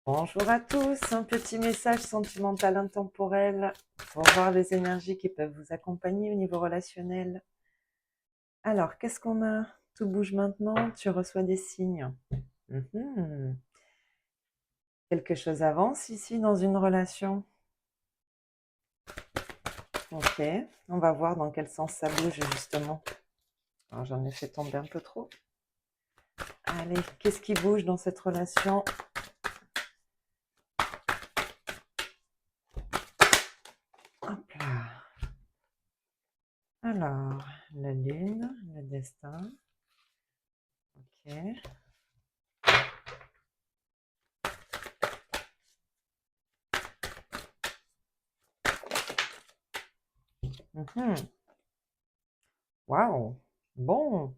Bonjour à tous, un petit message sentimental intemporel pour voir les énergies qui peuvent vous accompagner au niveau relationnel. Alors, qu'est-ce qu'on a? Tout bouge maintenant, tu reçois des signes. Mhm. Quelque chose avance ici dans une relation. Ok, on va voir dans quel sens ça bouge justement. Alors, j'en ai fait tomber un peu trop. Allez, qu'est-ce qui bouge dans cette relation? Hop là. Alors, la lune, le destin. Ok. Mhm. Waouh. Bon.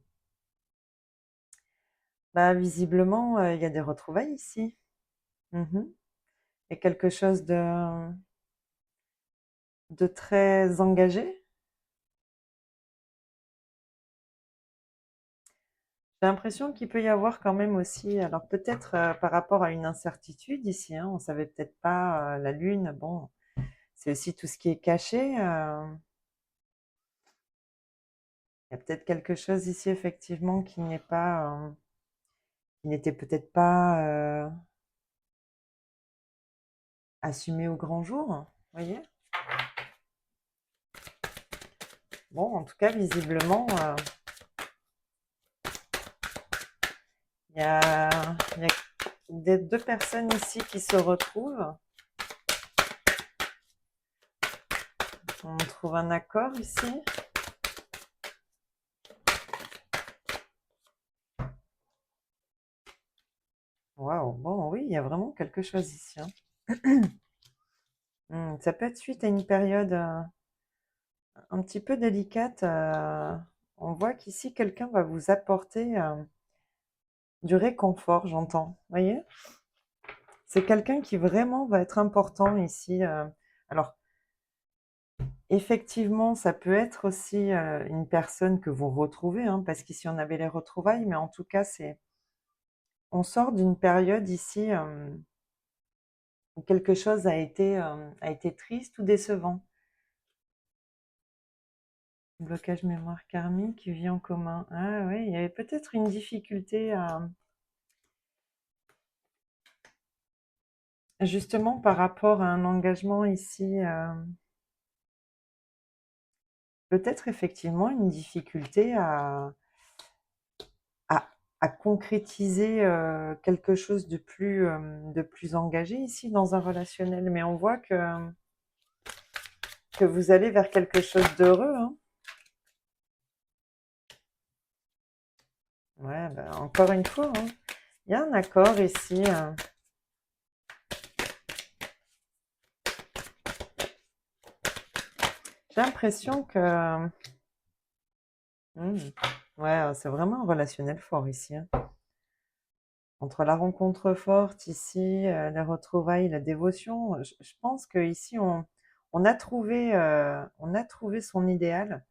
Bah, visiblement, il y a des retrouvailles ici. Mhm. Et quelque chose de très engagé. J'ai l'impression qu'il peut y avoir quand même aussi, alors peut-être par rapport à une incertitude ici, hein, on savait peut-être pas la lune, bon, c'est aussi tout ce qui est caché. Il y a peut-être quelque chose ici effectivement qui n'est pas, qui n'était peut-être pas assumé au grand jour, vous voyez? Bon, en tout cas, visiblement, il y a, il y a des deux personnes ici qui se retrouvent. On trouve un accord ici. Waouh, bon, oui, il y a vraiment quelque chose ici, hein. Ça peut être suite à une période un petit peu délicate. On voit qu'ici, quelqu'un va vous apporter du réconfort, j'entends. Vous voyez? C'est quelqu'un qui vraiment va être important ici. Alors, effectivement, ça peut être aussi une personne que vous retrouvez, hein, parce qu'ici, on avait les retrouvailles, mais en tout cas, on sort d'une période ici où quelque chose a été triste ou décevant. Blocage mémoire karmique, vie en commun. Ah oui, il y avait peut-être une difficulté justement par rapport à un engagement ici, peut-être effectivement une difficulté à, à concrétiser quelque chose de plus engagé ici dans un relationnel. Mais on voit que vous allez vers quelque chose d'heureux, hein. Ouais, ben, encore une fois, hein, il y a un accord ici. J'ai l'impression que... ouais, c'est vraiment un relationnel fort ici, hein. Entre la rencontre forte ici, les retrouvailles, la dévotion, je pense qu'ici on a trouvé son idéal.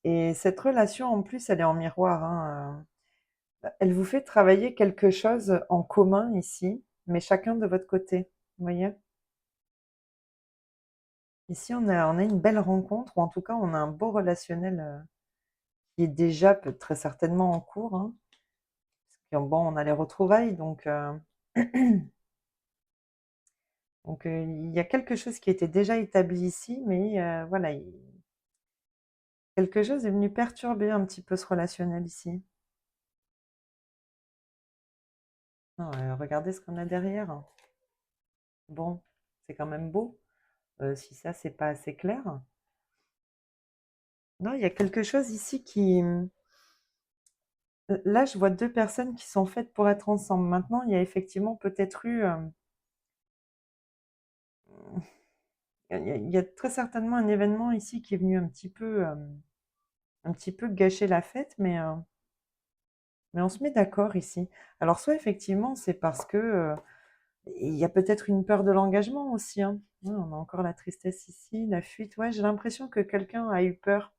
Et cette relation en plus, elle est en miroir, hein. Elle vous fait travailler quelque chose en commun ici, mais chacun de votre côté. Vous voyez? Ici, on a une belle rencontre, ou en tout cas, on a un beau relationnel qui est déjà très certainement en cours, hein. Puis, bon, on a les retrouvailles, donc il y a quelque chose qui était déjà établi ici, mais voilà, quelque chose est venu perturber un petit peu ce relationnel ici. Non, regardez ce qu'on a derrière. Bon, c'est quand même beau. Si ça, c'est pas assez clair. Non, il y a quelque chose ici qui... Là, je vois deux personnes qui sont faites pour être ensemble. Maintenant, il y a effectivement peut-être eu... il y a très certainement un événement ici qui est venu un petit peu gâcher la fête, mais on se met d'accord ici. Alors, soit effectivement, c'est parce que il y a peut-être une peur de l'engagement aussi, hein. Ouais, on a encore la tristesse ici, la fuite. Ouais, j'ai l'impression que quelqu'un a eu peur.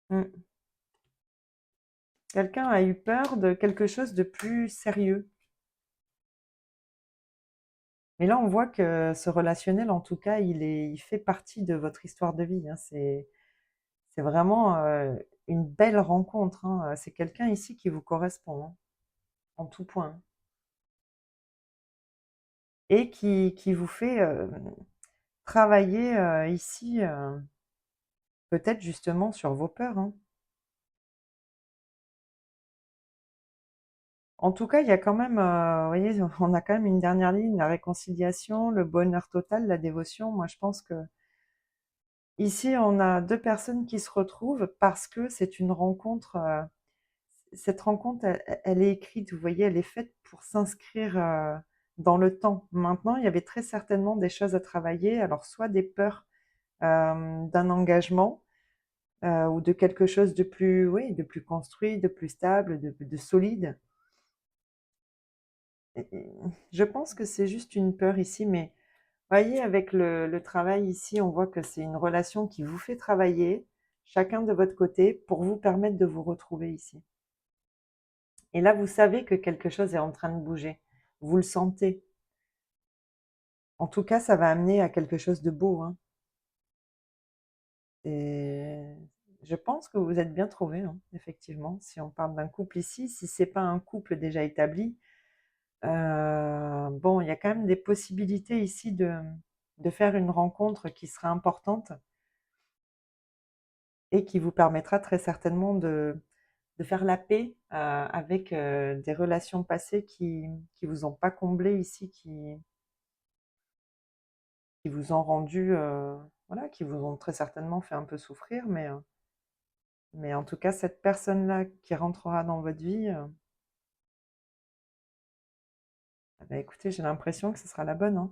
Mm. Quelqu'un a eu peur de quelque chose de plus sérieux. Mais là, on voit que ce relationnel, en tout cas, il fait partie de votre histoire de vie, hein. C'est vraiment une belle rencontre, hein. C'est quelqu'un ici qui vous correspond, hein, en tout point. Et qui vous fait travailler ici, peut-être justement sur vos peurs, hein. En tout cas, il y a quand même, vous voyez, on a quand même une dernière ligne, la réconciliation, le bonheur total, la dévotion. Moi, je pense que ici, on a deux personnes qui se retrouvent parce que c'est une rencontre. Cette rencontre, elle est écrite, vous voyez, elle est faite pour s'inscrire dans le temps. Maintenant, il y avait très certainement des choses à travailler. Alors, soit des peurs d'un engagement ou de quelque chose de plus, oui, de plus construit, de plus stable, de solide. Je pense que c'est juste une peur ici, mais voyez, avec le travail ici, on voit que c'est une relation qui vous fait travailler, chacun de votre côté, pour vous permettre de vous retrouver ici. Et là, vous savez que quelque chose est en train de bouger. Vous le sentez. En tout cas, ça va amener à quelque chose de beau, hein. Et je pense que vous êtes bien trouvés, hein, effectivement. Si on parle d'un couple ici, si c'est pas un couple déjà établi, bon, il y a quand même des possibilités ici de faire une rencontre qui sera importante et qui vous permettra très certainement de faire la paix avec des relations passées qui vous ont pas comblé ici, qui vous ont rendu, voilà, qui vous ont très certainement fait un peu souffrir, mais en tout cas, cette personne-là qui rentrera dans votre vie, bah, écoutez, j'ai l'impression que ce sera la bonne, hein.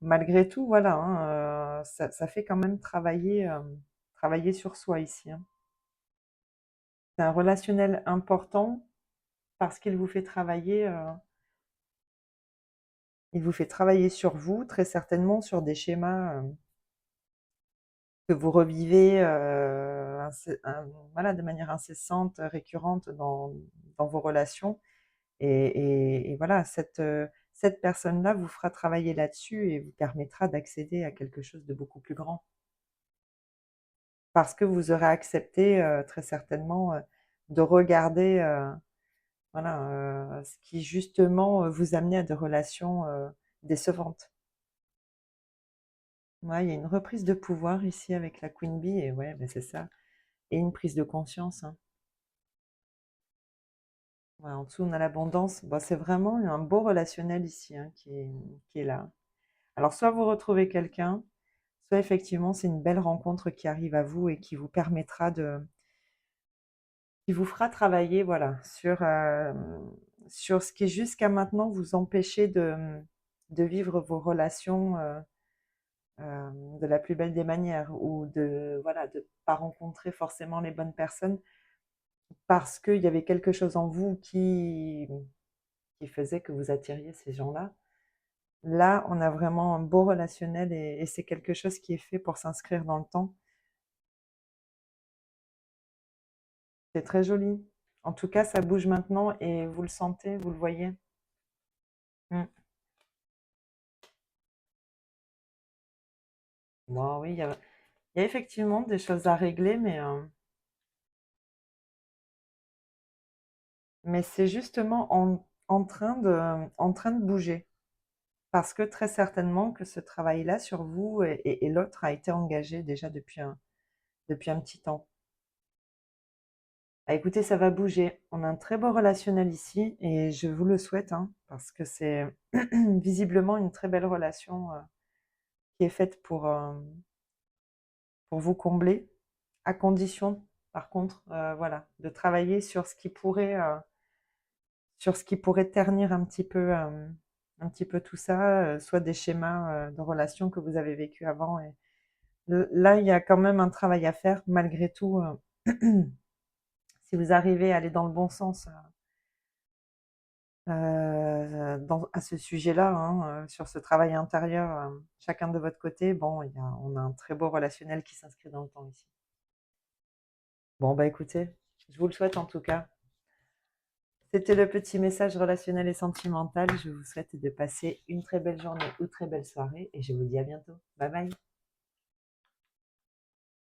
Malgré tout, voilà, hein, ça fait quand même travailler sur soi ici, hein. C'est un relationnel important parce qu'il vous fait travailler, il vous fait travailler sur vous, très certainement sur des schémas que vous revivez voilà, de manière incessante, récurrente dans vos relations. Et voilà, cette personne-là vous fera travailler là-dessus et vous permettra d'accéder à quelque chose de beaucoup plus grand. Parce que vous aurez accepté très certainement de regarder voilà, ce qui justement vous amenait à des relations décevantes. Ouais, il y a une reprise de pouvoir ici avec la Queen Bee, et ouais, ben c'est ça. Et une prise de conscience, hein. Ouais, en dessous, on a l'abondance. Bon, c'est vraiment un beau relationnel ici, hein, qui est là. Alors, soit vous retrouvez quelqu'un, soit effectivement, c'est une belle rencontre qui arrive à vous et qui vous permettra qui vous fera travailler, voilà, sur ce qui jusqu'à maintenant vous empêchait de vivre vos relations de la plus belle des manières ou de, voilà, de pas rencontrer forcément les bonnes personnes parce qu'il y avait quelque chose en vous qui faisait que vous attiriez ces gens-là. Là, on a vraiment un beau relationnel et c'est quelque chose qui est fait pour s'inscrire dans le temps. C'est très joli. En tout cas, ça bouge maintenant et vous le sentez, vous le voyez. Mm. Bon, oui, il y a effectivement des choses à régler, mais c'est justement en train de bouger. Parce que très certainement que ce travail-là sur vous et l'autre a été engagé déjà depuis un petit temps. Ah, écoutez, ça va bouger. On a un très beau relationnel ici et je vous le souhaite, hein, parce que c'est visiblement une très belle relation qui est faite pour vous combler, à condition, par contre, voilà, de travailler sur ce qui pourrait ternir un petit peu tout ça, soit des schémas de relations que vous avez vécu avant. Et là, il y a quand même un travail à faire, malgré tout. Si vous arrivez à aller dans le bon sens à ce sujet-là, hein, sur ce travail intérieur, chacun de votre côté, bon, on a un très beau relationnel qui s'inscrit dans le temps ici. Bon, bah écoutez, je vous le souhaite en tout cas. C'était le petit message relationnel et sentimental. Je vous souhaite de passer une très belle journée ou très belle soirée et je vous dis à bientôt. Bye bye.